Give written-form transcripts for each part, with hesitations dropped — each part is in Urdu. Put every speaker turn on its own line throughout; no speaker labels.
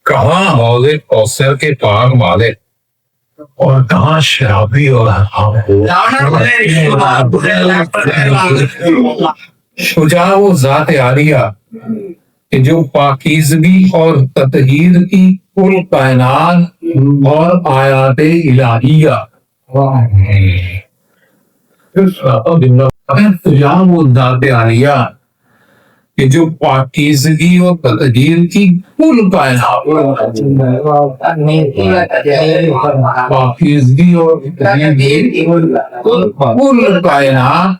کہاں حوض کوثر کے پاک مالک اور کہاں شرابی اور شجاع وہ ذات عالیہ کہ جو پاکیزگی اور تطہیر کی کل کائنات اور آیات الہیہ شجاع وہ ذات عالیہ کہ جو پاکیزگی اور تطہیر کی کل کائنات پاکیزگی اور تطہیر کی کل کائنات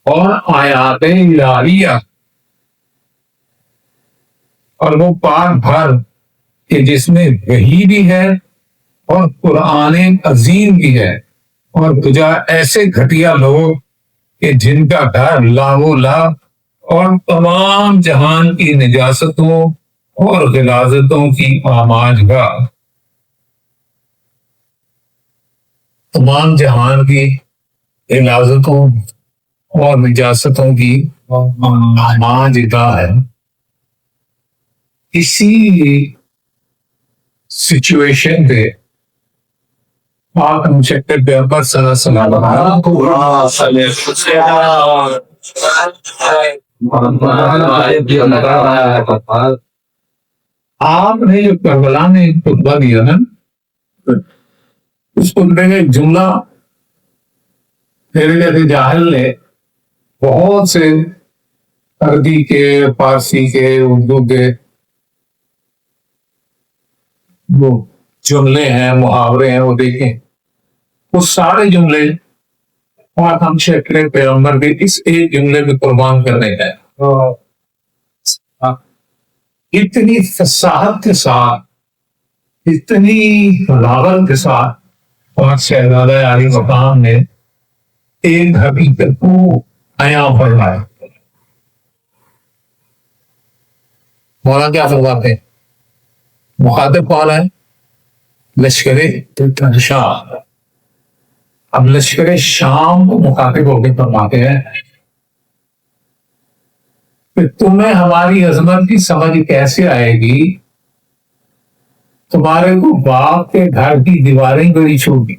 اور آیات الہیہ اور وہ پاک بھر کہ جس میں وحی بھی ہے اور قرآن عظیم بھی ہے اور تجھا ایسے گھٹیا لوگ کہ جن کا گھر لا و لا اور تمام جہان کی نجاستوں اور غلاظتوں کی آماج گاہ تمام جہان کی غلاظتوں اور نجاستوں کی آماج گاہ ہے. اسی سچویشن پہ آپ مشکل پیغمبر صلی اللہ علیہ وسلم آپ نے جو کربلا میں ایک خطبہ دیا نا اس خطبے میں ایک جملہ میرے جیسے جاہل نے بہت سے عربی کے فارسی کے اردو کے وہ جملے ہیں محاورے ہیں وہ دیکھیں وہ سارے جملے اور ہم شکل پیغمبر کے اس ایک جملے میں قربان کرنے ہیں. اتنی فصاحت کے ساتھ اتنی بلاغت کے ساتھ پاک شہزادہ علی مقام نے ایک حقیقت کو عیاں فرمایا. مولانا کیا فرماتے ہیں؟ مخاطب کون ہے؟ لشکر شام. اب لشکر شام کو مخاطب ہو کے فرماتے ہیں کہ تمہیں ہماری عظمت کی سمجھ کیسے آئے گی؟ تمہارے کو باپ کے گھر کی دیواریں بڑی چھوٹی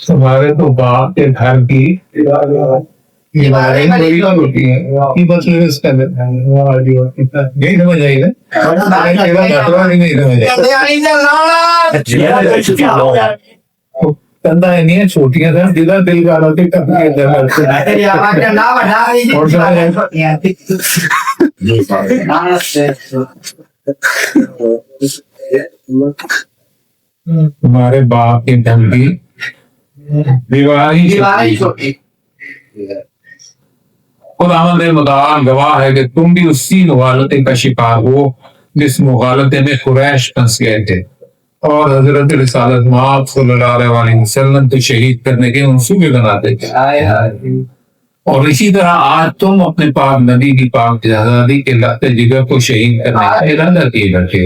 تمہارے تو باپ کے گھر کی دیواریں بڑی چھوٹی ہیں. یہ بس اس کا نہیں سمجھ آئی نا کندھا ہے نہیں ہے چھوٹیاں تھا دل کا تمہارے باپ کے گھر کی دیواری چھوٹی. خداوند متعال گواہ ہے کہ تم بھی اسی مغالطے کا شکار ہو جس مغالطے میں قریش پھنس گئے تھے اور حضرت رسالت مآب صلی اللہ علیہ وسلم کو شہید کرنے کے منصوبے بناتے تھے. اور اسی طرح آج تم اپنے پاک نبی کی پاک آزادی کے لخت جگر کو شہید کرنے کا ارادہ کیے بیٹھے.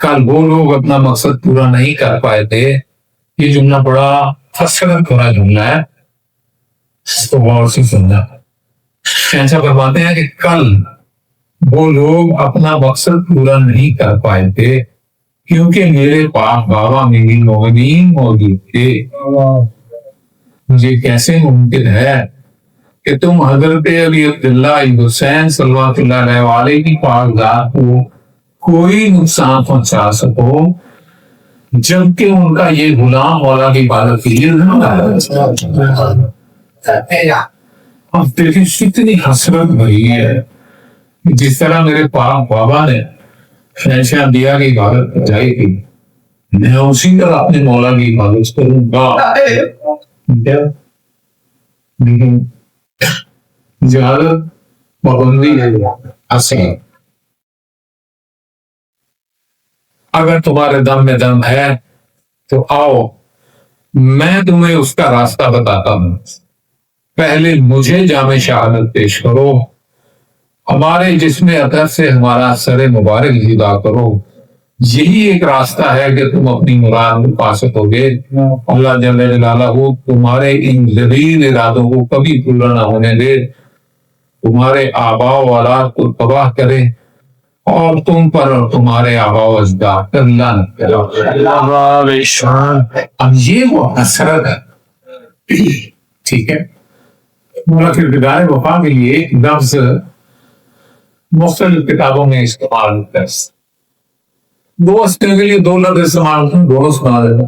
کل وہ لوگ اپنا مقصد پورا نہیں کر پائے تھے. یہ جملہ بڑا فصلت بھرا جملہ ہے تو غور سے سننا. ایسا فرماتے ہیں کہ کل وہ لوگ اپنا مقصد پورا نہیں کر پائے تھے کیونکہ میرے پاک بابا میری مومنین موجود تھے. مجھے کیسے ممکن ہے کہ تم حضرت علی عبداللہ حسین صلی اللہ علیہ وآلہ کی پاک ذات کو کوئی نقصان پہنچا سکو جبکہ ان کا یہ غلام مولا کی عبادت کے لیے اب دیکھیں کتنی حسرت بھری ہے. جس طرح میرے پاک بابا نے شہنشاہ انبیاء کی عبادت بچائی تھی میں اسی طرح اپنے مولا کی عبادت کروں گا. لیکن جہالت پابندی ہے. اگر تمہارے دم میں دم ہے تو آؤ میں تمہیں اس کا راستہ بتاتا ہوں. پہلے مجھے جامع شہادت پیش کرو. ہمارے جسم اطہر سے ہمارا سر مبارک جدا کرو. یہی ایک راستہ ہے کہ تم اپنی مراد کو پا سکو گے۔ اللہ جل جلالہ تمہارے ان ذلیل ارادوں کو کبھی پورا نہ ہونے دے، تمہارے آباء و اولاد کو تباہ کرے اور تم پر اور تمہارے آباء و اجداد پر لعنت کرے۔ اب یہ وہ حسرت ہے، ٹھیک ہے۔ مولا کردگار وفا کے لیے ایک لفظ مختلف کتابوں میں استعمال ہوتا ہے، دو ہستیوں کے لیے دو لفظ استعمال ہوتے ہیں، دونوں سنا دیتا۔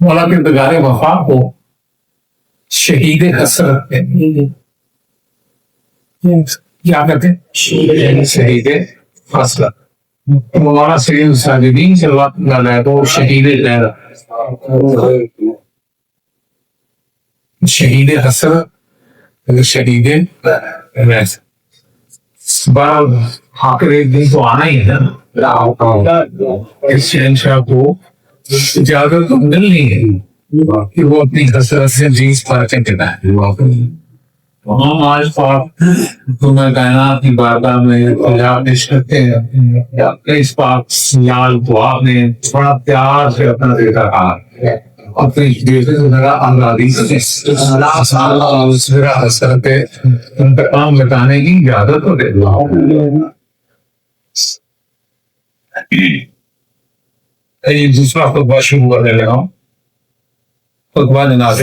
مولا کردگار وفا کو شہید حسرت کہتے ہیں۔ کیا کہتے ہیں؟ شہید حسرت۔ مولانا سید الساجدین سے بات کر رہا ہے تو شہید غیرت، شہید حسرت، شہید غیرت۔ بہرحال آخر ایک دن تو آنا ہی ہے نا، اس شہنشاہ کو اجازت تو ملنی ہے کہ وہ اپنی حسرت سے جیس پر چکتا ہے۔ ہم آج پاک تمہیں کائنات کی بارگاہ میں فریاد پیش کرتے ہیں، اس پاک سیال کو آپ نے بڑا پیار سے اپنا بیٹا کہا، اپنی بیٹے سے ذرا امراضی سے ذرا حسرت پہ انتقام مٹانے کی اجازت کو دے دو۔ دوسرا خطبہ شروع کرنے لگا ہوں۔ خطبہ جناب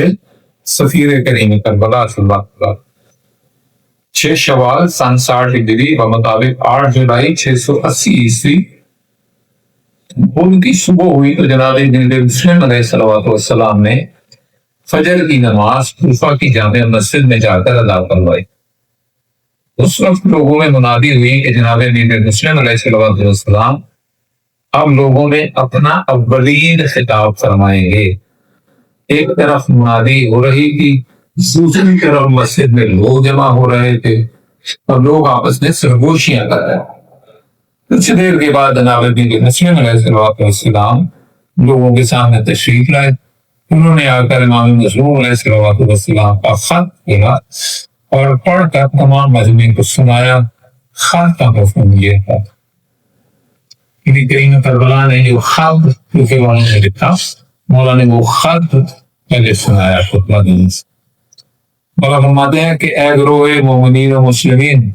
سفیر کریم کربلا صلی اللہ علیہ وسلم، 6 شوال سن 60 ہجری بمطابق 8 جولائی 680 عیسوی۔ ان کی صبح ہوئی تو جناب مسلم علیہ السلام نے فجر کی نماز کوفہ کی جامع مسجد میں جا کر ادا کروائی۔ اس وقت لوگوں میں منادی ہوئی کہ جناب مسلم علیہ السلام اب لوگوں میں اپنا اولین خطاب فرمائیں گے۔ ایک طرف منادی ہو رہی تھی، دوسری طرف مسجد میں لوگ جمع ہو رہے تھے اور لوگ آپس میں سرگوشیاں کر رہے تھے۔ کچھ دیر کے بعد جناب مسلم علیہ السلام لوگوں کے سامنے تشریف لائے۔ انہوں نے آ کر امام مظلوم علیہ السلام کا خط پڑھا اور پڑھ کر تمام مجمع کو سنایا۔ خط کا مفہوم یہ تھا، نبی کریم کربلا نے جو خط کوفے والوں نے لکھا، مولا نے وہ خط پہلے سنایا خطبہ دینے سے۔ مولا فرماتے ہیں کہ اے گروہ مومنین و مسلمین،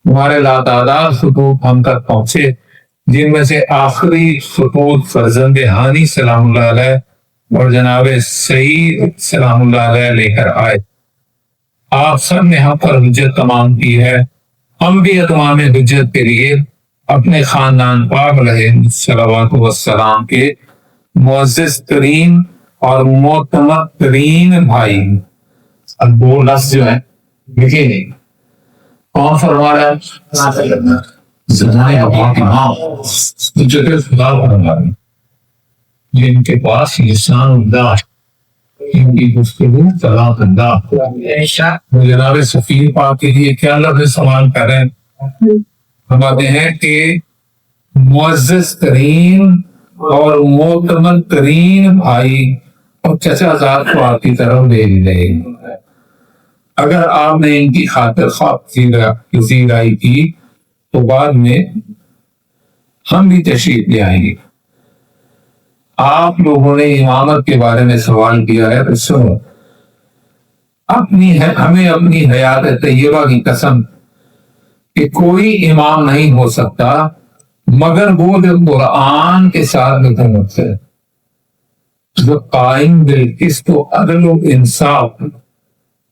تمہارے لاتعداد خطوط ہم تک پہنچے، جن میں سے آخری خطوط فرزند ہانی سلام اللہ علیہ اور جناب سعید سلام اللہ علیہ لے کر آئے۔ آپ سب نے ہم پر حجت تمام کی ہے، ہم بھی اتمام حجت کے لیے اپنے خاندان پاک علیہ صلوات و السلام کے معزز ترین اور معتمد ترین بھائی، اب دو لفظ جو ہیں لکھے نہیں، کون فرما رہا ہے؟ زمانے ابا کی ماں حجت خدا فرما رہی، جن کے پاس لسان اللہ، ان کی گفتگو طلاق اللہ۔ جناب سفیر پاک کے لیے کیا لفظ استعمال کر رہے ہیں؟ فرماتے ہیں کہ معزز ترین اور معتمد ترین بھائی اور چچا زاد کو آپ کی طرف لے لے۔ اگر آپ نے ان کی خاطر خواہ پذیرائی کی تو بعد میں ہم بھی تشریف لے آئیں گے۔ آپ لوگوں نے امامت کے بارے میں سوال کیا ہے تو سنو، ہمیں اپنی حیات طیبہ کی قسم کہ کوئی امام نہیں ہو سکتا مگر وہ جو قرآن کے ساتھ متمت ہے، جو قائم بالقسط و عدل و انصاف،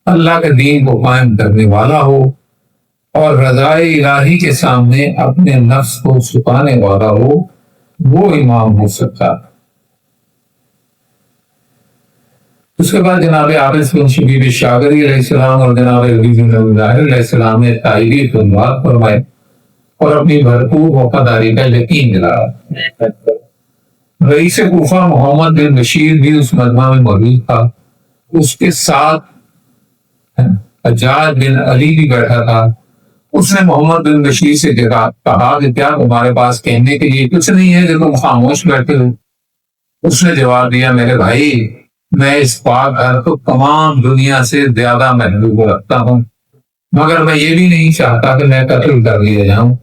اللہ کے دین کو قائم کرنے والا ہو اور رضائے الہی کے سامنے اپنے نفس کو چھپانے والا ہو، وہ امام ہو سکتا۔ اس کے بعد جناب عابس بن شبیب شاگری علیہ السلام اور جناب عزیز بن ظاہر علیہ السلام نے تائیدی خدمات فرمائے اور اپنی بھرپور وفاداری کا یقین دلایا۔ رئیس کوفہ محمد بن بشیر بھی اس مجمع میں موجود تھا، اس کے ساتھ حجاج بن علی بھی بیٹھا تھا۔ اس نے محمد بن بشیر سے کہا کہ کیا تمہارے پاس کہنے کے لیے کچھ نہیں ہے جو تم خاموش بیٹھے ہو؟ اس نے جواب دیا، میرے بھائی، میں اس پاک گھر کو تمام دنیا سے زیادہ محبوب رکھتا ہوں، مگر میں یہ بھی نہیں چاہتا کہ میں قتل کر لیا جاؤں۔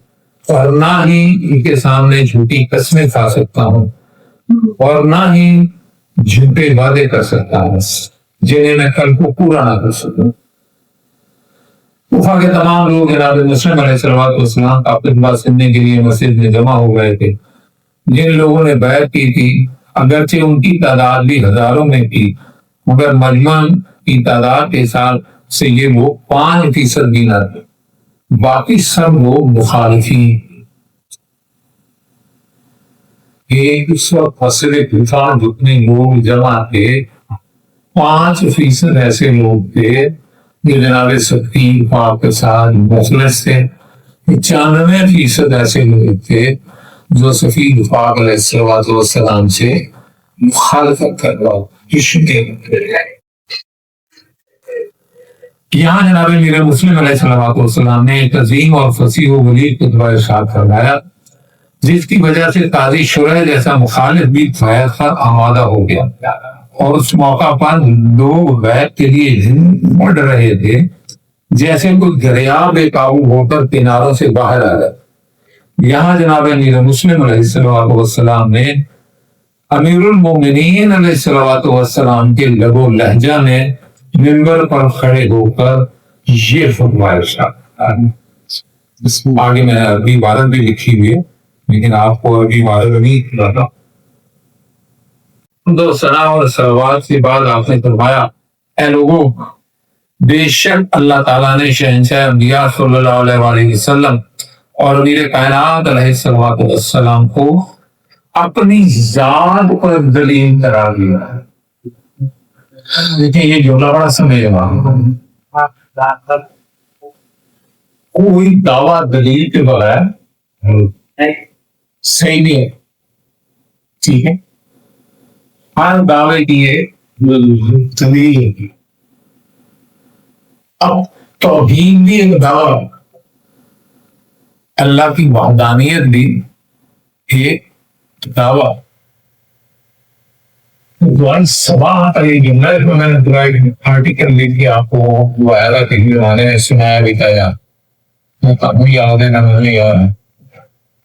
اور نہ ہی ان کے سامنے جھوٹی قسمیں کھا سکتا ہوں اور نہ ہی جھوٹے وعدے کر سکتا ہوں جنہیں میں کل کو پورا نہ کر سکوں۔ کوفہ کے تمام لوگ جناب مسلم علیہ السلام کا خطبہ سننے کے لیے مسجد میں جمع ہو گئے تھے۔ جن لوگوں نے بیعت کی تھی اگرچہ ان کی تعداد بھی ہزاروں میں تھی مگر مجمع کی تعداد کے حساب سے یہ لوگ 5% بھی نہ تھے، باقی سب لوگ مخالفین۔ اس وقت فصل طوفان جتنے لوگ جمع تھے 5% ایسے لوگ تھے جو جناب سفیر پاک کے ساتھ مخلص تھے، 95% ایسے لوگ تھے جو سفیر پاک علیہ السلام سے مخالفت کر رہا۔ یہاں جناب میرے مسلم علیہ السلام نے ایک عظیم اور فصیح و بلیغ خطبہ ارشاد فرمایا جس کی وجہ سے قاضی شرح جیسا مخالف بھی بیعت پر آمادہ ہو گیا، اور اس موقع پر لوگ بیعت کے لیے بڑھ رہے تھے جیسے کوئی دریا بے قابو ہو کر کناروں سے باہر آ گیا۔ یہاں جناب امیر مسلم علیہ السلام نے امیر المومنین علیہ السلام کے لب و لہجہ میں منبر پر کھڑے ہو کر یہ فرمایا۔ آگے میں عربی عبارت بھی لکھی ہوئی ہے لیکن آپ کو عربی عبارت نہیں پڑھا۔ دو ثنا اور صلوات کے بعد آپ نے فرمایا، اے لوگوں، بے شک اللہ تعالیٰ نے شہنشاہ انبیاء صلی اللہ علیہ وآلہ وسلم اور امیر کائنات علیہ السلام کو اپنی ذات پر دلیل قرار دیا۔ دیکھیں یہ جملہ بڑا سمجھنا، کوئی دعویٰ دلیل کے بغیر صحیح نہیں ہے، ٹھیک ہے؟ ہر دعوے کی دلیل۔ اب توحید بھی ایک دعویٰ، اللہ کی وحدانیت بھی ایک دعویٰ۔ صبح کا یہ جملہ ہے جو میں نے پورا ایک آرٹیکل لکھ کے آپ کو وائرہ کے زمانے میں سنایا بھی تھا، یار میں کبھی یاد ہے نہ مجھے یاد ہے،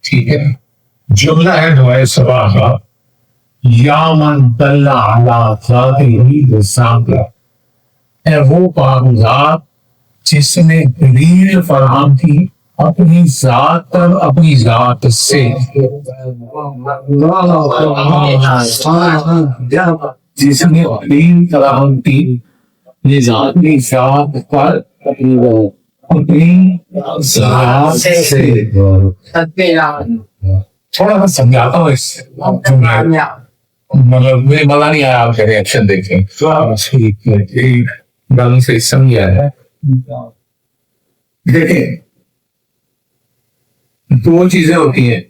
ٹھیک ہے؟ جملہ ہے دعائے صبح کا، یا من دل علی ذاتہ بذاتہ، اے وہ پاک ذات جس نے دلیل فراہم کی اپنی ذات پر اپنی ذات سے، جس نے دلیل فراہم کی اپنی ذات پر اپنی ذات سے۔ تھوڑا سا سمجھاتا ہوں اس مطلب مجھے مزہ نہیں آیا، آپ کا ریئیکشن دیکھیں گل سے سمجھا ہے۔ دیکھیں دو چیزیں ہوتی ہیں،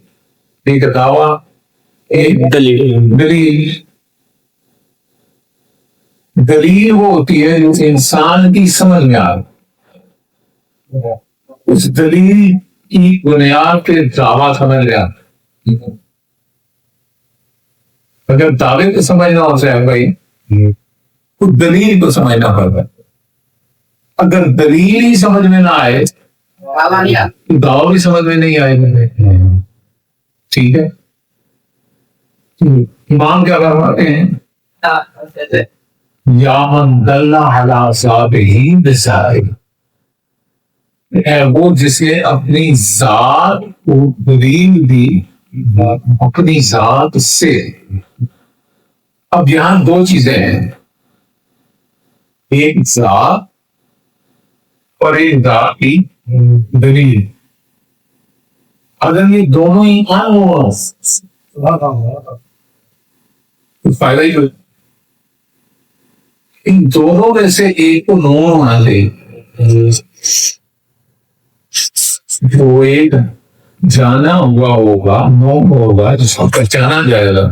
ایک دعویٰ ایک دلیل۔ دلیل وہ ہوتی ہے جو انسان کی سمجھ میں آ، اس دلیل کی بنیاد پہ دعویٰ سمجھ لیا۔ اگر دعوے کو سمجھنا ہو سکے بھائی تو دلیل کو سمجھنا پڑتا ہے۔ اگر دلیل ہی سمجھ میں نہ آئے تو دعویٰ بھی سمجھ میں نہیں آئے گا، ٹھیک ہے؟ امام کیا فرماتے ہیں؟ یا من دل علی ذاتہ بذاتہ، اے وہ جس نے اپنی ذات کو دلیل دی اپنی ذات سے۔ اب یہاں دو چیزیں ہیں، ایک ذات اور ایک ذات کی دلیل۔ اگر یہ دونوں ہی تو فائدہ ہی ہو، ان دونوں میں سے ایک کو نو ہونا چاہیے، جو ایک جانا ہوا ہوگا نو ہوگا جس کو پہچانا جائے گا،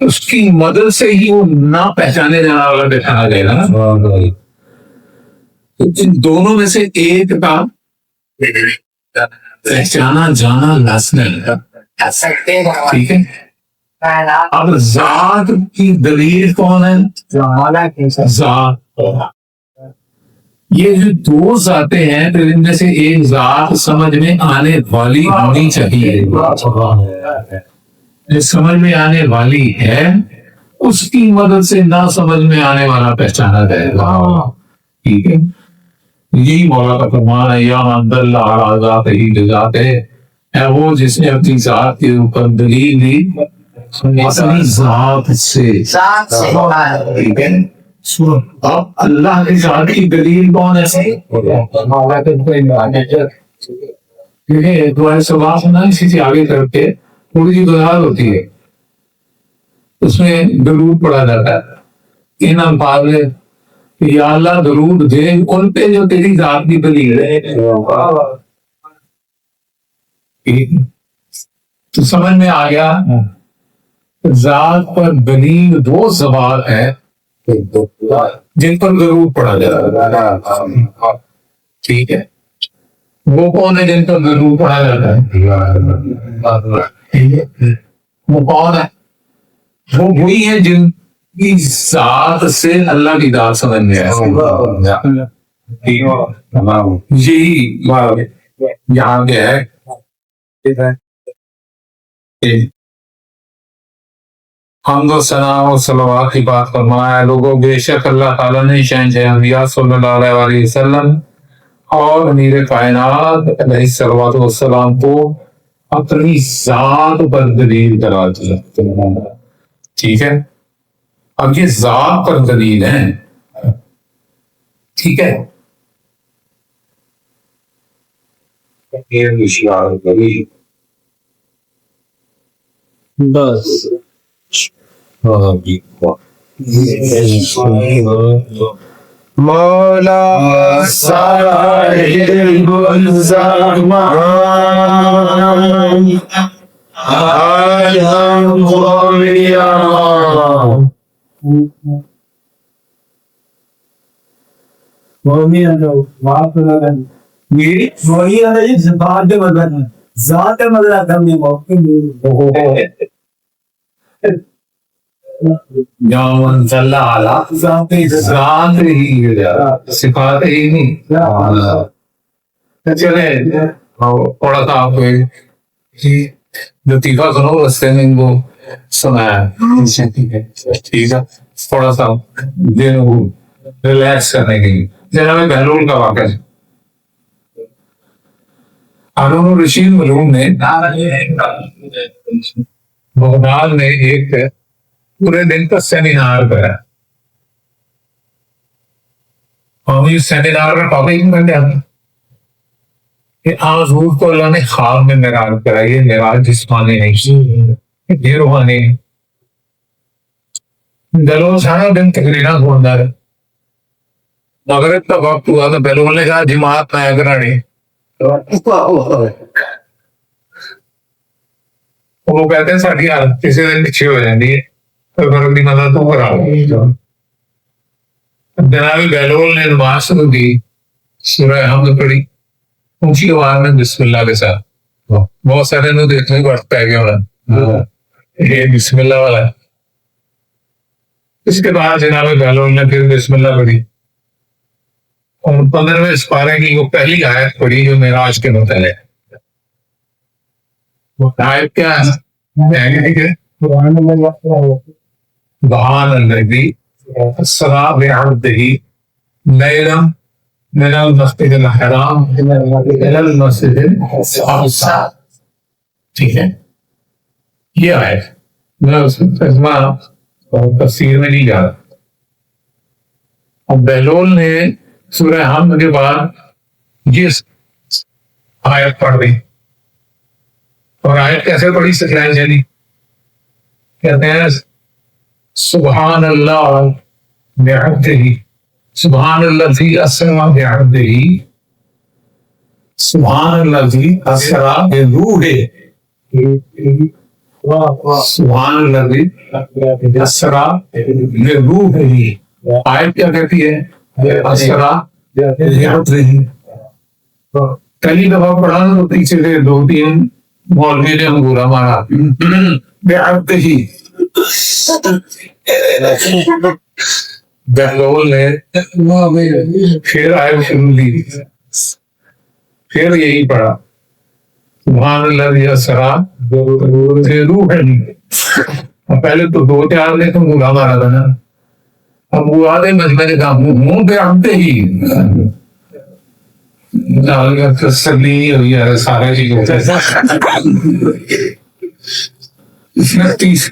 اس کی مدد سے ہی وہ نہ پہچانے جانا والا پہچانا جائے گا۔ ان دونوں میں سے ایک کا پہچانا جانا لازمی ہے، ٹھیک ہے؟ اب ذات کی دلیل کون ہے؟ ذات۔ یہ جو دو ذاتیں ہیں پھر ان میں سے ایک ذات سمجھ میں آنے والی ہونی چاہیے. جو سمجھ میں آنے والی ہے اس کی مدد سے نہ سمجھ میں آنے والا پہچانا جائے گا. ٹھیک ہے. یہی مولا کا فرمان ہے یا من دل علی ذات ہی ذات ہے وہ جس نے اپنی ذات کے اوپر دلیل دی اپنی ذات سے. ٹھیک ہے. اب اللہ کی ذات کی دلیل کون ہے؟ دعائے سبا سنا اسی سے آگے کر کے تھوڑی سی وضاحت ہوتی ہے. اس میں درود پڑھا جاتا ہے ان الفاظ میں کہ یا اللہ درود دے ان پہ جو تیری ذات کی دلیل ہے. تو سمجھ میں آ گیا ذات پر دلیل دو سوال ہے جن پر ضرور پڑھا جاتا ہے. ٹھیک ہے. وہ کون ہے جن پر ضرور پڑھا جاتا ہے؟ وہ کون ہے؟ وہ وہی ہے جن کی ذات سے اللہ کی ذات سمجھ میں آئے. یہی یہاں پہ ہے. حمد و ثنا و صلوات کی بات فرمایا لوگوں بے شک اللہ تعالیٰ نے شہنشاہ انبیاء صلی اللہ علیہ وسلم اور امیر کائنات علیہ الصلوۃ والسلام کو اپنی ذات پر دلیل کرا دیا. ٹھیک ہے. اب یہ ذات پر دلیل ہے. ٹھیک ہے.
بس مولا صاحب الزمان عالم قومیا
ذات مدد کرنے موقع
ذات ہی صفات ہی نہیں. چلے تھوڑا سا آپ لطیفہ سنو رستے میں وہ سنایا. ٹھیک ہے. تھوڑا سا دل ریلیکس کرنے کے لیے جناب بہلول کا واقعہ ہے. ہارون الرشید ملعون نے بغداد میں ایک پورے دن کا سیمینار کرا. اور اس سیمینار کا ٹاپک بن گیا کہ حضور کو اللہ نے خواب میں معراج کرائی. یہ معراج جسمانی نہیں یہ روحانی. دلو سارا دن تقریرا سنتا ہے. مغرب کا وقت ہوا تو بہلول نے کہا جماعت میں کرانی. وہ کہتے ہیں ساری حالت کسی دن پیچھے ہو جاتی ہے مدد تو کرا. جناب بہلول نے نماز شروع کی. سورہ حمد پڑھی اونچی آواز میں بسم اللہ کے ساتھ. بہت سارے نے دیکھنے کو وقت پہ گیا ہونا یہ بسم اللہ والا ہے. اس کے بعد جناب بہلول نے پھر بسم اللہ پڑھی اور 15ویں سپارے کی وہ پہلی آیت پڑھی جو معراج کے متعلق. وہ آیت کیا ہے؟ سبحان الذی اسری بعبدہ لیلا من المسجد الحرام الی المسجد الاقصی. ٹھیک ہے. یہ آیت میں اس ترجمہ تفسیر میں نہیں جا رہا. اب بہلول نے سورہ حمد کے بعد یہ آیت پڑھ دی. اور آیت کیسے پڑھی سکھلائیں چلی؟ کہتے ہیں سبحان اللہ بعبدہ سبحان الذی اسری بعبدہ سبحان الذی اسری بروحہ سبحان الذی اسری بروحہ. آیت کیا کہتی ہے؟ اسری بعبدہ. پہلی دفعہ پڑھا تو پیچھے سے 2-3 مولوی نے انگورا مارا بعبدہ بہلول نے پھر آئے شروع لی، پھر یہی پڑھا سبحان اللہ سرا روح ہے۔ پہلے تو 2-4 نے تو بولا مارا تھا نا، اب وہ آدھے مجمع کا منہ پہ آتے ہی تسلی ہوئی ہے سارے چیزوں اس نے 30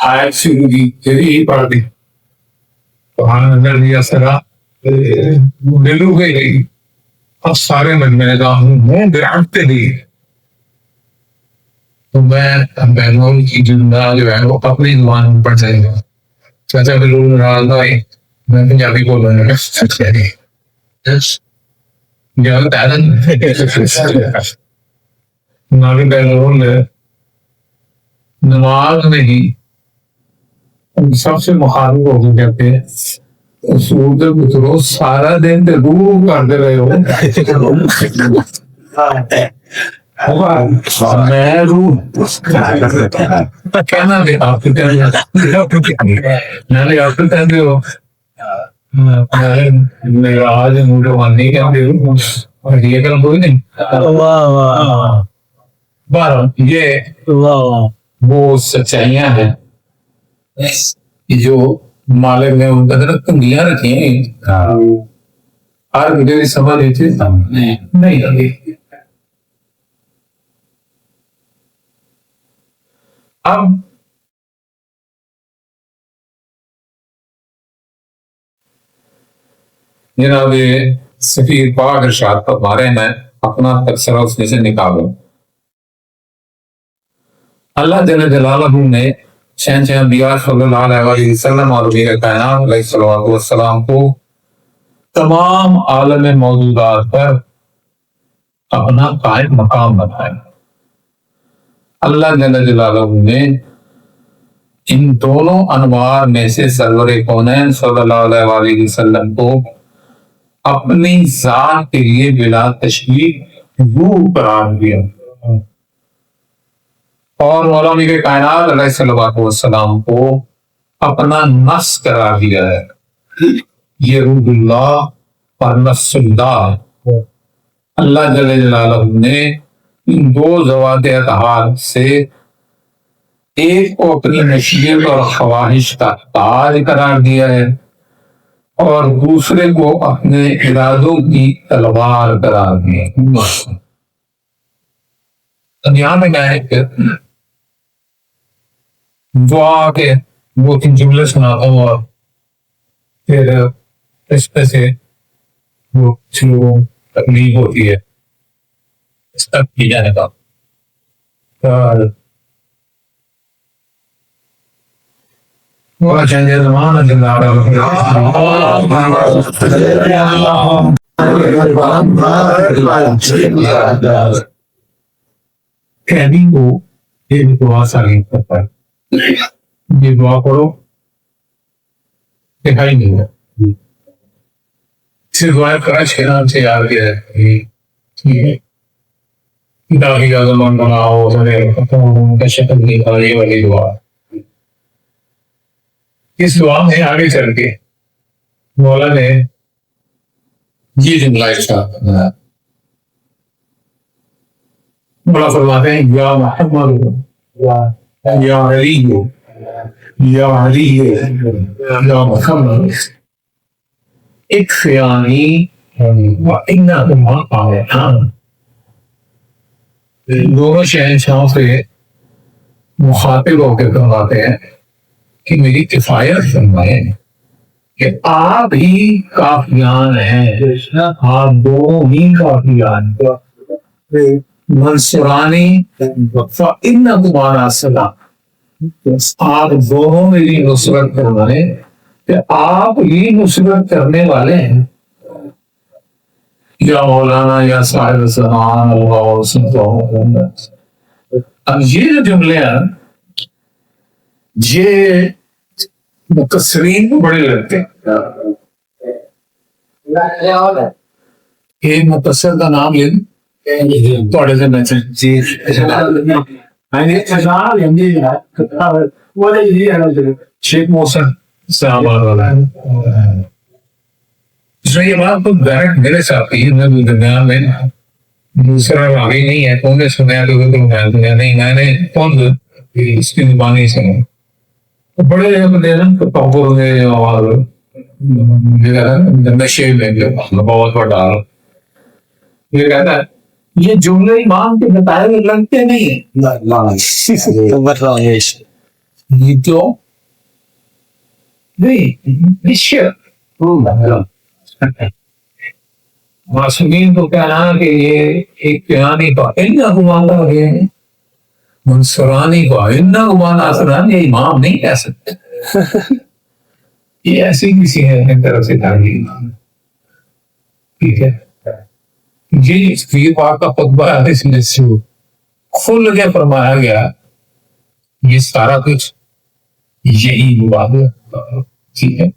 آیت شروع کی، یہی پڑھ دی سبحان اللہ سرا دلو گئی، اب سارے مجمع کا منہ پہ آتے ہی تو میں بہنوں کی جملہ جو ہے وہ اپنی زبان میں پڑھ جائے گا۔ چاچا بلول ناراض بھائی میں پنجابی بول رہا ہوں، نالی بہلول نماز میں ہی سب سے مخالف ہو کے کہتے ہیں سورت گزرو سارا دن تے روح کرتے رہے ہو، میں روح کہنا بھی آپ کے کہتے ہو آج روحانی کہتے ہو اور یہ کل کوئی نہیں۔ بارہ یہ وہ سچائیاں ہیں جو مالک نے ان کا کنگیاں رکھی ہیں، ہر مجھے سمجھ نہیں آتی۔ اب جناب سفیر پاک ارشاد فرما رہے ہیں اپنا تبصرہ اس میں سے نکالو۔ اللہ جل جلالہ نے شہنشاہ انبیاء صلی اللہ علیہ وسلم اور امیر کائنات علیہ الصلوۃ والسلام کو تمام عالم موجودات پر اپنا قائم مقام بتایا۔ اللہ جل جلالہ نے ان دونوں انوار میں سے سرور کونین صلی اللہ علیہ وسلم کو اپنی ذات کے لیے بلا تشبیہ روح قرار دیا اور مولا امیر کائنات علیہ الصلوۃ والسلام کو اپنا نفس قرار دیا ہے۔ یہ روح اللہ اور نفس اللہ، اللہ جل جلالہ نے ان دو ذوات اطہار سے ایک کو اپنی مشیت اور خواہش کا تاج قرار دیا ہے اور دوسرے کو اپنے ارادوں کی تلوار قرار دیا۔ یہاں میں کیا ہے کہ دعا کے 2-3 جملے سناتا ہوں اور پھر اس میں سے وہ جو تکلیف ہوتی ہے اس تک کی جانے کا قیدی کو یہ دعا سالین کرتا ہے، یہ دعا کرو دکھائی نہیں ہے، اسے دعا کرا 6 نام سے یاد کیا ہے الہی اعظم بناؤ کا شکل نکالی والی دعا۔ اس دعا میں آگے چل کے مولا نے یہ جملہ ارشاد فرمایا، مولا فرماتے ہیں یا محمد یا علی یا علی یا محمد اکفیانی و انکما آیتان۔ دونوں شہنشاہوں سے مخاطب ہو کے فرماتے ہیں کہ میری کفایت فرمائیں کہ آپ ہی کافیان ہیں، آپ دونوں ہی کافیان منصورانی فإنکم ناصرون، آپ دونوں میری نصرت فرمائیں کہ آپ ہی نصرت کرنے والے ہیں۔ یا مولانا یا صاحب زمان اللہ سبحانہ۔ اب یہ جو جملے ہیں یہ مقصرین کو بڑے لگتے ہیں۔ یہ مقصر کا نام لے تھوڑے سے میں شیخ محسن اسلام آباد والا ہے. اس میں یہ بات تو ڈائریکٹ میرے ساتھ ہی میں درمیان میں دوسرا راوی نہیں ہے. کون نے سنیا تو میں سنیا نہیں, میں نے کون اس کی زبانی سنی. بڑے بندے نا تصور میں اور نشے میں بہت بڑا یہ کہتا ہے یہ جملے امام کے بتائے ہوئے لگتے نہیں ہیں. یہ کیوں نہیں معصومین کو کہنا کہ یہ ایک پیانی کا اتنا گمانا ہے, منصورانی کو اتنا گمانا آسران, یہ امام نہیں کہہ سکتے. یہ ایسی کسی ہے اپنی طرف سے تعلیم. ٹھیک ہے, یہ پیر پاک کا خطبہ ہے, اس میں سے کھل کے فرمایا گیا یہ سارا کچھ یہی ہوا ہے. ٹھیک ہے,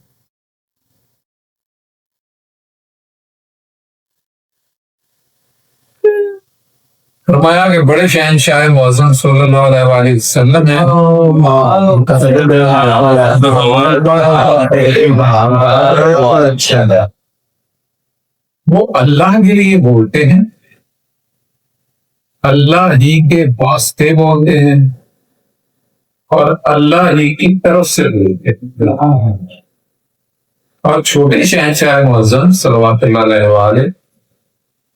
فرمایا کہ بڑے شہنشاہ معظم صلی اللہ علیہ وآلہ وسلم ہیں, وہ اللہ کے لیے بولتے ہیں, اللہ ہی کے واسطے بولتے ہیں, اور اللہ ہی کی طرف سے بولتے ہیں. اور چھوٹے شہنشاہ معظم صلوات اللہ علیہ وآلہ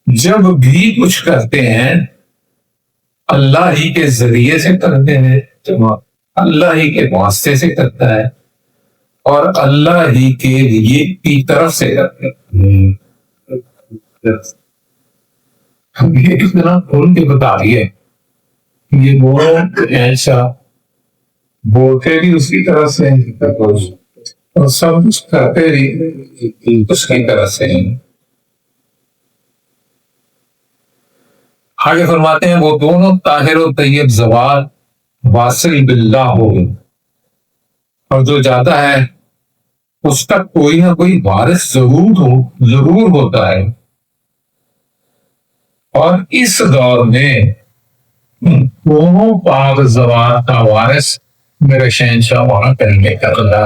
جب بھی کچھ کرتے ہیں اللہ ہی کے ذریعے سے کرتے ہیں, اللہ ہی کے واسطے سے کرتا ہے, اور اللہ ہی کے لیے کی طرف سے کرتے ہیں. یہ اتنا کھول کے بتا دیے یہ وہ ایسا بولتے بھی اس کی طرف سے اور سب کچھ کرتے بھی اس کی طرف سے. آگے فرماتے ہیں وہ دونوں طاہر و طیب زوال واصل باللہ ہو, اور جو جاتا ہے اس کا کوئی نہ کوئی وارث ضرور ہوتا ہے. اور اس دور میں دونوں پاک زوال کا وارث میرے شہنشاہ وہاں کرنے کا اللہ,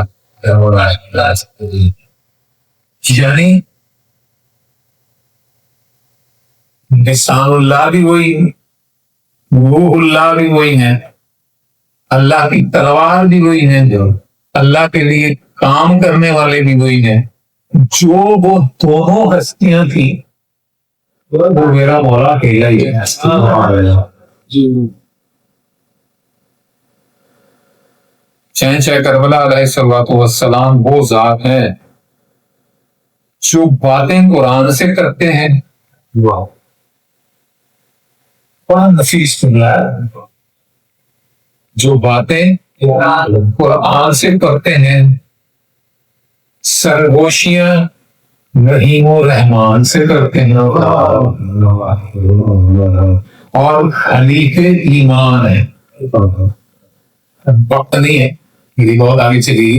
یعنی لسان اللہ بھی وہی, روح اللہ بھی وہی ہے, اللہ کی تلوار بھی وہی ہے, جو اللہ کے لیے کام کرنے والے بھی وہی ہیں. جو وہ دونوں ہستیاں تھیں وہ میرا مولا اکیلا ہی ہے. شہنشاہ کربلا علیہ الصلوۃ والسلام وہ ذات ہیں جو باتیں قرآن سے کرتے ہیں. نفیس جو باتیں قرآن سے کرتے ہیں, سرگوشیاں رحیم و رحمان سے کرتے ہیں, اور حلیف ایمان ہے. وقت نہیں ہے, میری بہت آگے چلی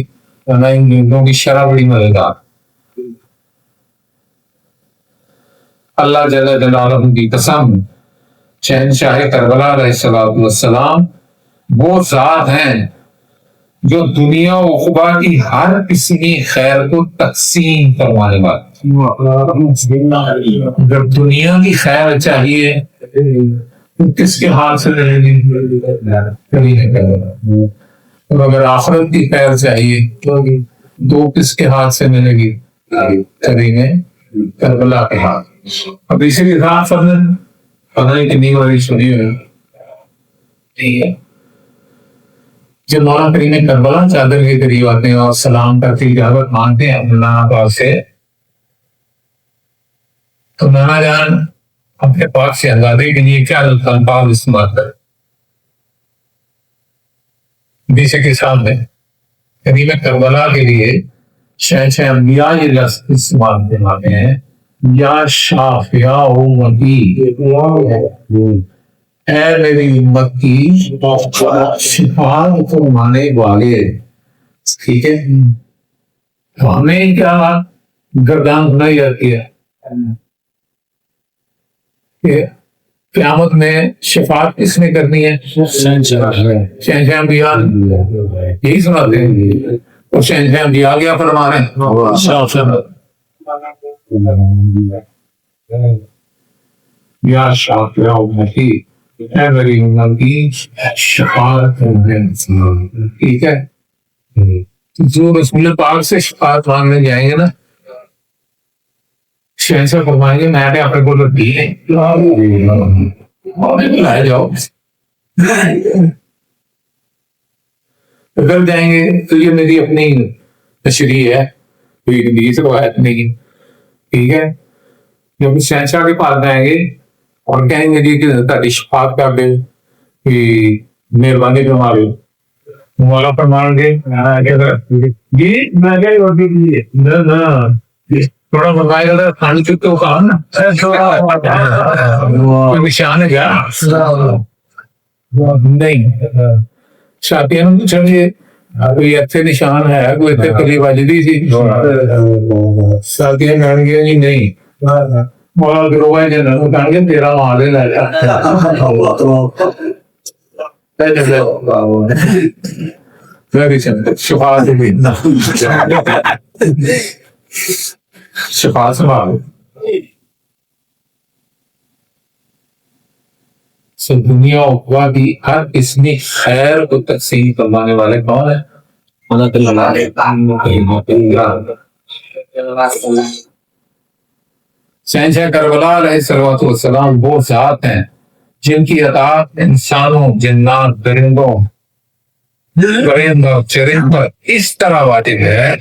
ورنہ ان لوگوں کی شرح بڑی مزیدار. اللہ جل جلالہ کی قسم, شہنشاہ کربلا علیہ السلام وہ ذات ہیں جو دنیا و عقبا کی ہر قسمی خیر کو تقسیم کروانے والی. جب دنیا کی خیر چاہیے تو کس کے ہاتھ سے ملے گی؟ اور اگر آخرت کی خیر چاہیے تو کس کے ہاتھ سے ملے گی؟ کربلا کے ہاتھ. اب اسی کے ساتھ فضل پتہ نہیں کتنی باری سنی ہوئی, جب مولا کریم کربلا چادر کے قریب آتے ہیں اور سلام کرتی اجازت مانگتے ہیں اللہ پاک سے, تو نانا جان اپنے پاک سے آزادی کے لیے کیا الفاظ استعمال کرے. بیچے کے سامنے کریم کربلا کے لیے شہنشاہ انبیاء یہ لفظ استعمال فرماتے ہیں, یا شافیہ امتی, اے میری امت کی شفا فرمانے والے. ٹھیک ہے, ہمیں کیا گردان سنائی جاتی ہے کہ قیامت میں شفاعت کس نے کرنی ہے؟ شہنشاہ انبیاء یہی سناتے ہیں، اور شہنشاہ انبیاء کیا فرما رہے ہیں؟ یا شافع امتی، اے میری امت کی شفاعت کرنے، ٹھیک ہے؟ جو رسول پاک سے شفاعت مانگنے جائیں گے نا، شہنشاہ فرمائیں گے میں نے اپنے کو رکھی ہے، لائے جاؤ۔ اگر جائیں گے تو یہ میری اپنی تشریح ہے، کوئی حدیث روایت نہیں، ٹھیک ہے؟ جب شہنشاہ کے پاس جائیں گے اور کہیں گے جی کہ تاری شفاعت کر دے کہ مہربانی فرمائے، مولا فرمائیں گے جی میں کیا روٹی دیجیے نہ تھوڑا فرمائے گا کھانے چکے ہو کہا نا کوئی نشان ہے کیا؟ نہیں۔ شاپیاں نے پوچھا گے کوئی اچھے نشان ہے، کوئی اتنے کلی بجدی سی؟ شاپیاں کہیں گے جی نہیں۔ مولا گروہ جنرل کہیں گے تیرا مال لے جا۔ Very simple. شفاعت بھی شفاعت سنبھال دنیا اقوا کی ہر قسم خیر کو تقسیم فرمانے والے کون ہیں؟ شہنشاہ کربلا علیہ الصلوۃ والسلام وہ ذات ہیں جن کی اطاعت انسانوں، جنات، درندوں اور چرند پر اس طرح واجب ہے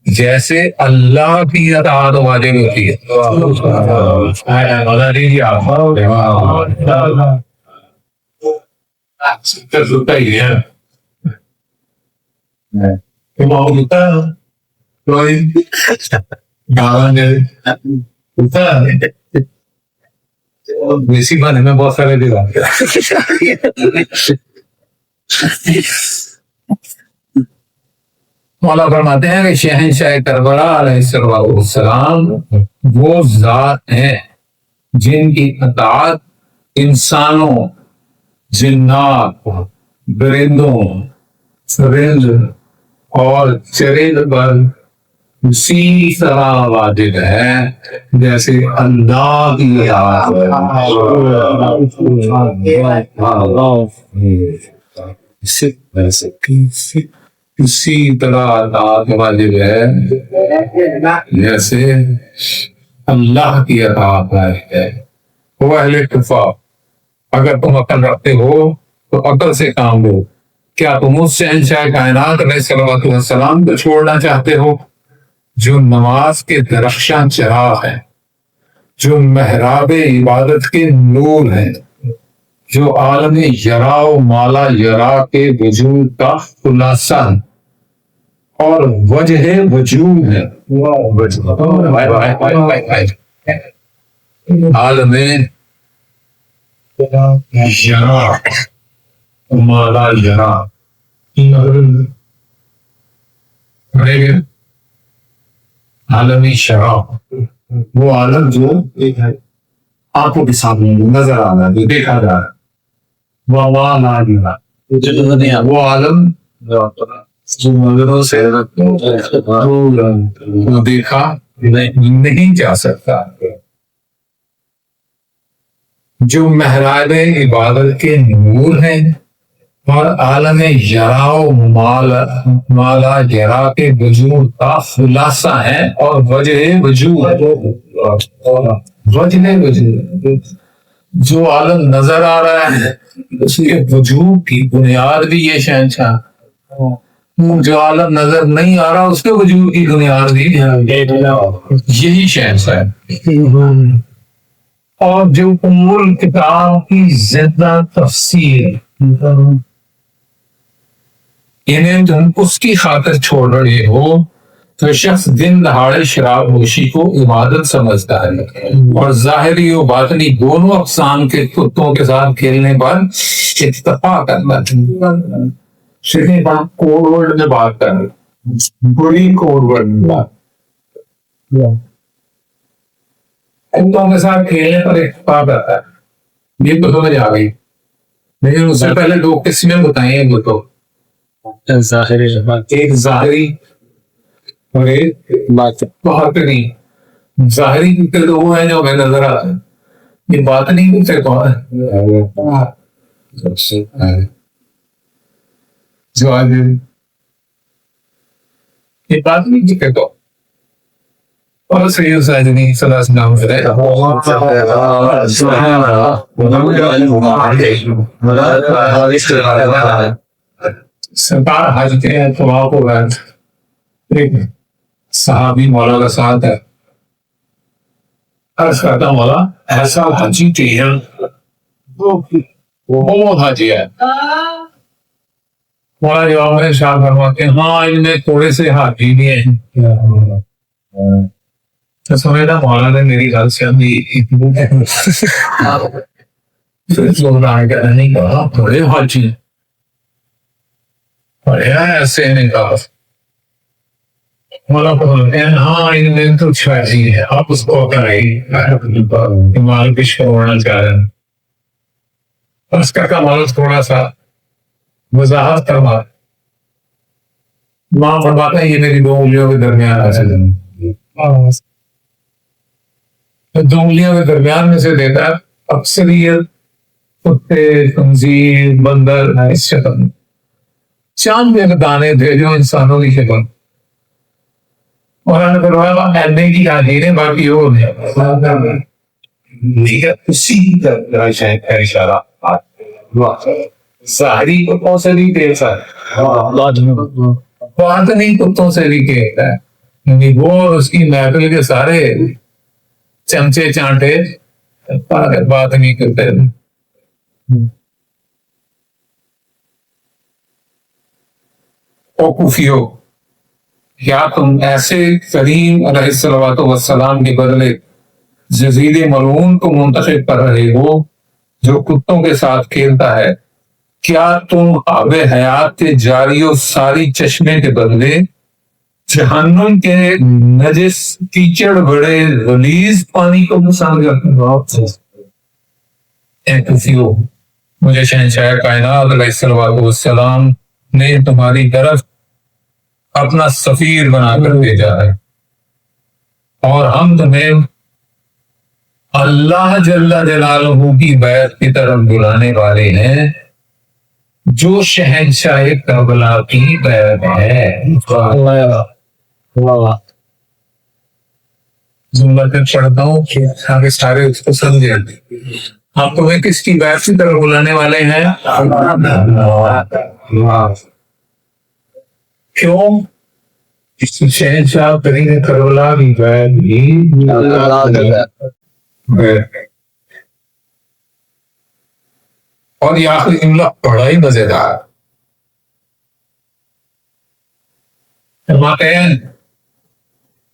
جیسے اللہ کی اطاعت واجب ہوتی ہے۔ اسی بہانے میں بہت سارے دل مولا فرماتے ہیں کہ شہنشاہ کربلا علیہ السلام وہ ذات ہیں جن کی اطاعت انسانوں، جنات، درندوں، سرند اور چرند پر اسی طرح واجب ہے جیسے اللہ کی اسی طرح اطاعت واجب ہے جیسے اللہ کی اطاعت ہے۔ وہ اہل اتفاق، اگر تم عقل رکھتے ہو تو عقل سے کام لو۔ کیا تم اس شہنشاہ کائنات علیہ الصلوۃ والسلام کو چھوڑنا چاہتے ہو جو نماز کے درخشاں چراغ ہے، جو محراب عبادت کے نور ہے، جو عالم یرا و مالا یرا کے وجود کا خلاصہ اور وجہ وجود ہے۔ عالم یرا مالا یرا عالمی شراب، وہ عالم جو آنکھوں کے سامنے نظر آ رہا ہے، جو دیکھا جا رہا ہے، وہ عالم جو نظروں سے دیکھا نہیں جا سکتا، جو محراب عبادت کے نور ہیں اور عالم یرا و مالا یرا کے وجود کا خلاصہ ہے اور وجہ وجود جو عالم نظر آ رہا ہے اس کے وجود کی بنیاد بھی یہ شہنشاہ، جو عالم نظر نہیں آ رہا اس کے وجود کی بنیاد بھی یہی شہنشاہ ہے۔ اور جو امور کتاب کی زندہ تفسیر انہیں تم اس کی خاطر چھوڑ رہے ہو تو شخص دن دہاڑے شراب نوشی کو عبادت سمجھتا ہے اور ظاہری و باطنی دونوں اقسام کے کتوں کے ساتھ کھیلنے پر اتفاق کرتا ہے۔ کوڈ ورڈ میں بات کر رہے بری کوڈ ورڈ میں بات کتوں کے ساتھ کھیلنے پر اتفاق کرتا ہے۔ یہ تو سمجھ آ گئی، لیکن اس سے پہلے دو قسمیں بتائیں وہ تو،
ظاہری
ایک ظاہری اور ایک باطنی۔ ظاہری کے تو وہ ہیں جو ہمیں نظر آتے ہیں، یہ باطنی سے کون ہے؟ جو آج یہ باطنی کی کہ تو اور سید ساجدین صلی اللہ علیہ وسلم سرکار حج کے طواف ہو گئے، ایک صحابی مولا کا ساتھ ہے، عرض کرتا مولا ایسا حاجی چاہیے، بہت حاجی ہے۔ مولا جواب میں ارشاد فرماتے ہیں ہاں ان میں تھوڑے سے حاجی بھی ہیں۔ تو سمجھا مولا نے میری غلط سے نہیں کہا تھوڑے حاجی ہیں، بڑے ایسے نہیں کہا۔ مولا فرماتے ہیں ہاں ان میں تو حاجی ہے، آپ اس کو ایمان پیش کروانا چاہ رہے ہیں۔ اس کا مولا تھوڑا سا وضاحت کروا، ماں فرماتا ہے یہ میری دو انگلیوں کے درمیان ہے، دو انگلیوں کے درمیان میں سے دیتا ہے، اکثریت کتے خنزیر بندر اس شکل میں، چاند کے دانے تھے جو انسانوں کی شکل، اور اینے کی حاجی نے باقی وہ اسی کا اشارہ ظاہری کتوں سے بھی تیز ہے، باطنی کتوں سے بھی تیز ہے، یعنی وہ اس کی محفل کے سارے چمچے چانٹے باطنی کرتے ہیں۔ او کفیو، کیا تم ایسے کریم علیہ الصلوۃ والسلام کے بدلے یزید ملعون کو منتخب کر رہے ہو جو کتوں کے ساتھ کھیلتا ہے؟ کیا تم آب حیات کے جاری و ساری چشمے کے بدلے جہنم کے نجس کیچڑ بڑے غلیظ پانی کو پسند کرتے ہو؟ اے کفیو، مجھے شہنشاہ کائنات علیہ الصلوۃ والسلام نے تمہاری طرف اپنا سفیر بنا کر بھیجا ہے، اور ہم تمہیں اللہ جل جلالہ کی بیعت کی طرف بلانے والے ہیں جو شہنشاہ کربلا کی بیعت ہے۔ جملہ پھر پڑھتا ہوں تاکہ سارے اس کو سمجھیں۔ ہم تمہیں کس کی بیعت کی طرف بلانے والے ہیں؟ کیوں؟ شہنشاہ کریم کربلا کی بیعت بھی اور یہ آخری جملہ بڑا ہی مزیدار، فرماتے ہیں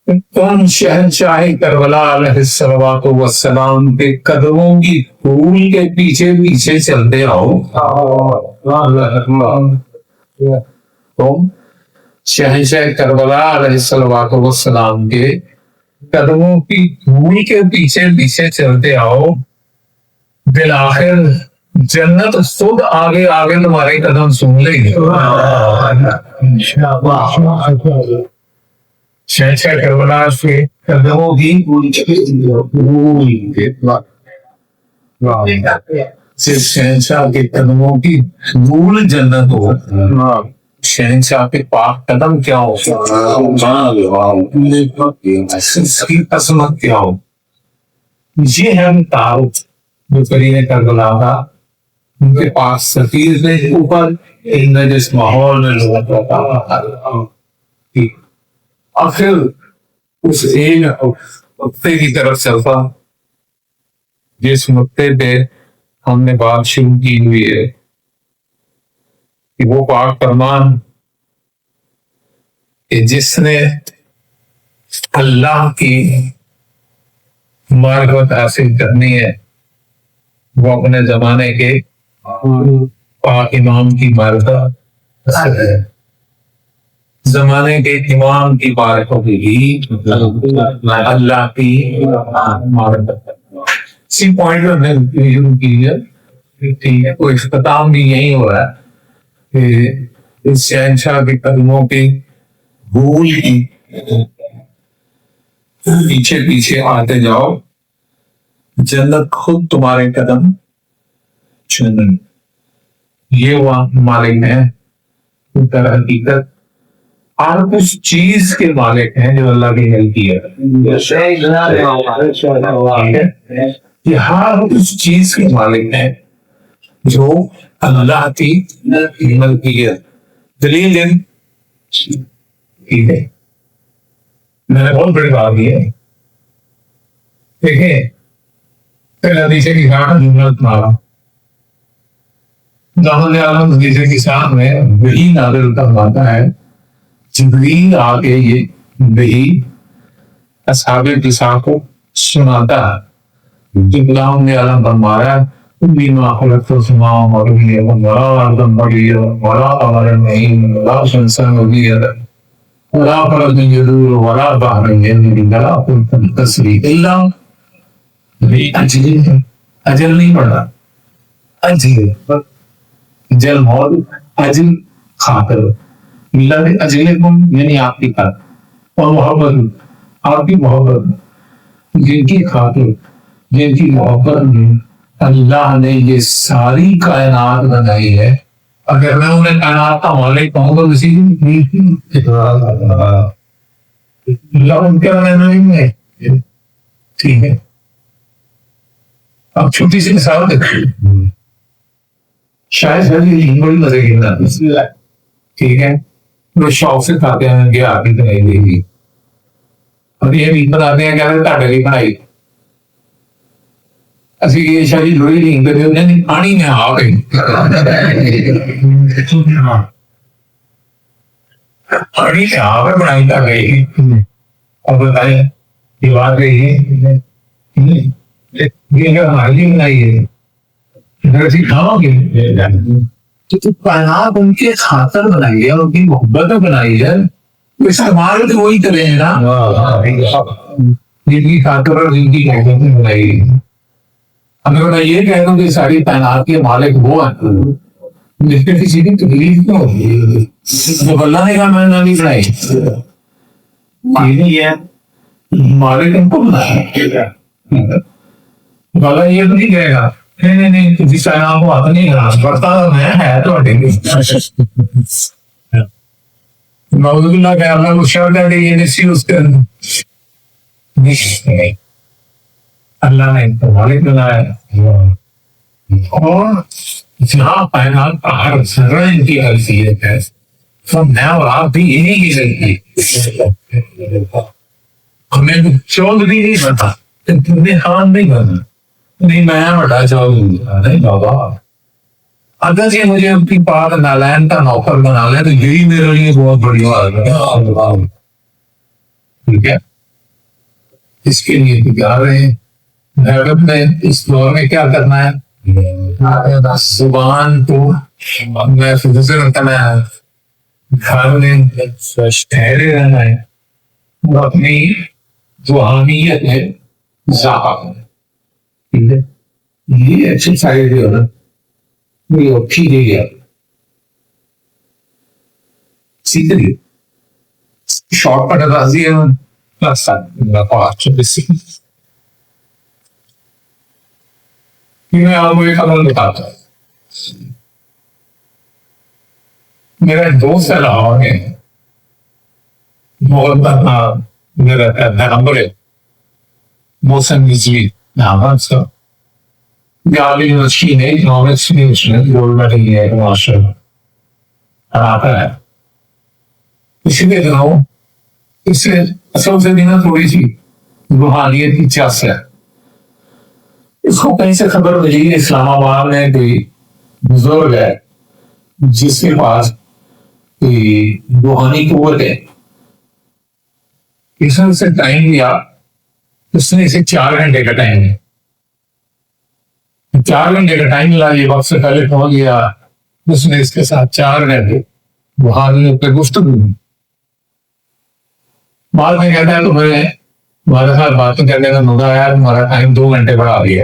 تم شہنشاہ کربلا علیہ الصلوۃ والسلام کے قدموں کی دھول کے پیچھے پیچھے چلتے رہو۔ تم شہنشاہ کربلا علیہ الصلوۃ والسلام کے قدموں کی دھول کے پیچھے پیچھے چلتے آؤ، بالآخر جنت خود آگے آگے تمہارے قدم سن لے گی۔ شہنشاہ کربلا کے قدموں کی صرف شہنشاہ کے قدموں کی دھول جنت ہو، شہنشاہ کے پاک قدم کیا ہو، اس کی عظمت کیا ہو، یہ ہے تعارف جو کریم کربلا کا ان کے پاس سفیر نے اوپر جس ماحول میں لوگوں کو آخر اس ایک نقطے کی طرف چلتا جس نقطے پہ ہم نے بات شروع کی ہوئی ہے کہ وہ پاک فرمان کہ جس نے اللہ کی معرفت حاصل کرنی ہے وہ اپنے زمانے کے پاک امام کی معرفت حاصل ہے، زمانے کے امام کی معرفت بھی اللہ کی معرفت۔ اسی پوائنٹ پر میں شروع کی ہے، ٹھیک ہے، کوئی اختتام بھی یہی ہو رہا ہے کہ اس شہنشاہ کے قدموں کے بھول کی پیچھے پیچھے آتے جاؤ، جنت خود تمہارے قدم چن، یہ وہ مالک ہیں در حقیقت ہر اس چیز کے مالک ہیں جو اللہ کی ملکی ہے، یہ ہر اس چیز کے مالک ہیں جو اللہ کی ملکی ہے۔ دلیل دن ٹھیک ہے، میں نے بہت بڑی بات کی ہے، دیکھیں پھر حدیث کی شان جملہ تمہارا دامن عالم حدیث کی شان میں وہی نازل فرماتا ہے، جبریل آ کے یہ وہی اصحاب کسا کو سناتا ہے، جب دامن عالم فرمایا بما خلقت السماء والارض ولا ارضا بغيا ولا قمرا منيرا ولا شمسا مبينا ولا فردا يدور ولا بحرا يجري ولا فلكا تسري الا بأجل، اجل نہیں پڑھا، اجل جل موت، اجل خاطر، اللہ نے اجلکم یعنی آپ کی خاطر، اور محبت آپ کی محبت، جن کی خاطر جن کی محبت میں اللہ نے یہ ساری کائنات بنائی ہے۔ اگر میں انہیں کائنات کا مالک کہوں تو اسی اللہ ان کے نہیں ہے، ٹھیک ہے۔ اب چھوٹی سی مثال دیکھیں، شاید بڑی مزے کی بنا، ٹھیک ہے، وہ شوق سے کھاتے ہیں کہ آپ کی تو نہیں دے گی، اور یہ بھی بتاتے ہیں کہ تاڑے کی بنائی اسی یہ شاید لوئی نہیں کرتے انہیں پانی میں آ گئی، پانی میں آ کر بنائی تھا گئی، اور بتائیں یہ بات رہی ہے یہ ہماری بنائی ہے، تو کائنات ان کے خاطر بنائی ہے، ان کی محبت بنائی ہے، تو استعمال تو وہی کرے ہیں نا جن کی خاطر اور جن کی محبت بنائی ہے۔ اگر میں یہ کہہ دوں کہ ساری کائنات کے مالک وہ ہیں، جس پہ کسی کی تکلیف کیوں ہوگی؟ جب اللہ نے کہا میں نے نہیں بنائی، یہ مالک ان کو بنایا، اللہ یہ تو نہیں کہے گا نہیں کسی کائنات کو ہاتھ نہیں کرنا پڑتا میں ہے تو نعوذ باللہ کہ اللہ کو شرط ہے کہ یہ نسی اس کے نہیں، اللہ نے ان کو مالک بنایا، اور جہاں کائنات کا ہر ذرہ ان کی حیثیت ہے، تو میں اور آپ بھی انہیں کی زندگی، ہمیں چود بھی نہیں بنا، تمہیں خان نہیں بنا، نہیں میں بڑا چاہوں نہیں بابا، اگر یہ مجھے اپنی پاک نالین کا نوکر بنا لے تو یہی میرے لیے بہت بڑی بات ہے، ٹھیک ہے۔ اس کے لیے تیار رہے، بھگت میں اس دور میں کیا کرنا ہے، زبان کو محفوظ رکھنا ہے، گھر میں ٹھہرے رہنا ہے، اور اپنی روحانیت میں اضافہ کرنا ہے، یہ ایکسرسائز جو ہے نا وہ اچھی نہیں ہے، سیکھ لیے شارٹ کٹ اندازی ہے میں آپ کو ایک عمل بتاتا ہوں۔ میرا ایک دوست ہے لاہور میں، محبت نام میرا نمبر ہے محسن رضوی نام ہے اس کا، گالی یونیورسٹی نے اکنامکس میں اس نے گولڈ میڈل لیا ہے ماشاء اللہ، پڑھاتا ہے۔ اسی لیے دنوں اس سے اصل سے بھی نا تھوڑی سی روحانیت کی چاس ہے، اس کو کہیں سے خبر ملی اسلام آباد میں کوئی بزرگ ہے جس کے پاس کوئی روحانی قوت ہے، اس نے اسے ٹائم دیا، اس نے اسے 4 گھنٹے کا ٹائم دیا، 4 گھنٹے کا ٹائم ملا، یہ وقت سے پہلے پہنچ گیا، اس نے اس کے ساتھ 4 گھنٹے روحانیت پہ گفتگو کی، بعد میں کہتا ہے تمہیں تمہارے ساتھ باتیں کرنے کا مزہ آیا، تمہارا ٹائم 2 گھنٹے بڑھا دیا،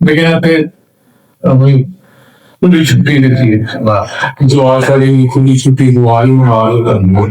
Bigyan natin kundi chupi na siya. Jo asali kundi chupi mo ayo mo.